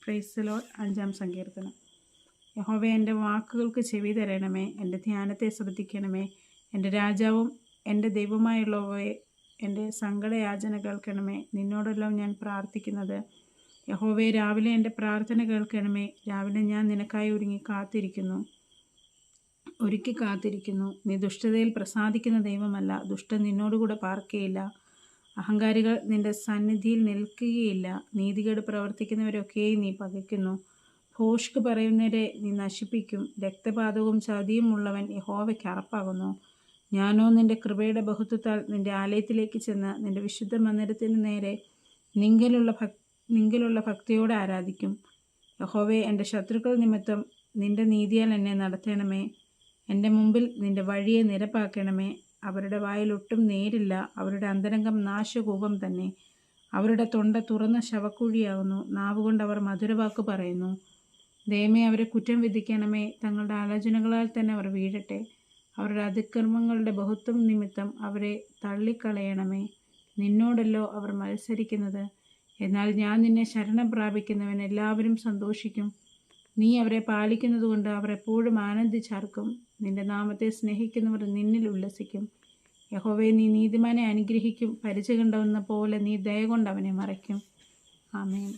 Praise the Lord. 5-ാം സങ്കീർത്തനം. യഹോവേ, എൻ്റെ വാക്കുകൾക്ക് ചെവി തരണമേ, എൻ്റെ ധ്യാനത്തെ ശ്രദ്ധിക്കണമേ. എൻ്റെ രാജാവും എൻ്റെ ദൈവമായുള്ളവയെ, എൻ്റെ സങ്കടയാചന കേൾക്കണമേ. നിന്നോടെല്ലാം ഞാൻ പ്രാർത്ഥിക്കുന്നത്. യഹോവേ, രാവിലെ എൻ്റെ പ്രാർത്ഥന കേൾക്കണമേ. രാവിലെ ഞാൻ നിനക്കായി ഒരുക്കി കാത്തിരിക്കുന്നു. നീ ദുഷ്ടതയിൽ പ്രസാദിക്കുന്ന ദൈവമല്ല. ദുഷ്ടൻ നിന്നോടുകൂടെ പാർക്കുകയില്ല. അഹങ്കാരികൾ നിന്റെ സന്നിധിയിൽ നിൽക്കുകയില്ല. നീതികേട് പ്രവർത്തിക്കുന്നവരൊക്കെയും നീ പകയ്ക്കുന്നു. ഭോഷ്ക് പറയുന്നവരെ നീ നശിപ്പിക്കും. രക്തപാതകവും ചതിയും ഉള്ളവൻ യഹോവയ്ക്ക് അറപ്പാകുന്നു. ഞാനോ നിന്റെ കൃപയുടെ ബഹുത്വത്താൽ നിന്റെ ആലയത്തിലേക്ക് ചെന്ന് നിന്റെ വിശുദ്ധ മന്ദിരത്തിന് നേരെ നിങ്കലുള്ള ഭക്തിയോടെ ആരാധിക്കും. യഹോവേ, എൻ്റെ ശത്രുക്കൾ നിമിത്തം നിന്റെ നീതിയാൽ എന്നെ നടത്തണമേ. എൻ്റെ മുമ്പിൽ നിന്റെ വഴിയെ നിരപ്പാക്കണമേ. അവരുടെ വായിൽ ഒട്ടും നേരില്ല. അവരുടെ അന്തരംഗം നാശകൂപം തന്നെ. അവരുടെ തൊണ്ട തുറന്ന ശവക്കുഴിയാകുന്നു. നാവുകൊണ്ട് അവർ മധുരവാക്ക് പറയുന്നു. ദൈവമേ, അവരെ കുറ്റം വിധിക്കണമേ. തങ്ങളുടെ ആലോചനകളാൽ തന്നെ അവർ വീഴട്ടെ. അവരുടെ അതിക്രമങ്ങളുടെ ബഹുത്വം നിമിത്തം അവരെ തള്ളിക്കളയണമേ. നിന്നോടല്ലോ അവർ മത്സരിക്കുന്നത്. എന്നാൽ ഞാൻ നിന്നെ ശരണം പ്രാപിക്കുന്നവൻ എല്ലാവരും സന്തോഷിക്കും. നീ അവരെ പാലിക്കുന്നതുകൊണ്ട് അവർ എപ്പോഴും ആനന്ദിച്ചാർക്കും. നിന്റെ നാമത്തെ സ്നേഹിക്കുന്നവർ നിന്നിൽ ഉല്ലസിക്കും. യഹോവേ, നീ നീതിമാനെ അനുഗ്രഹിക്കും. പരിച കണ്ടവെന്ന പോലെ നീ ദയ കൊണ്ട് അവനെ മറയ്ക്കും. ആമേൻ.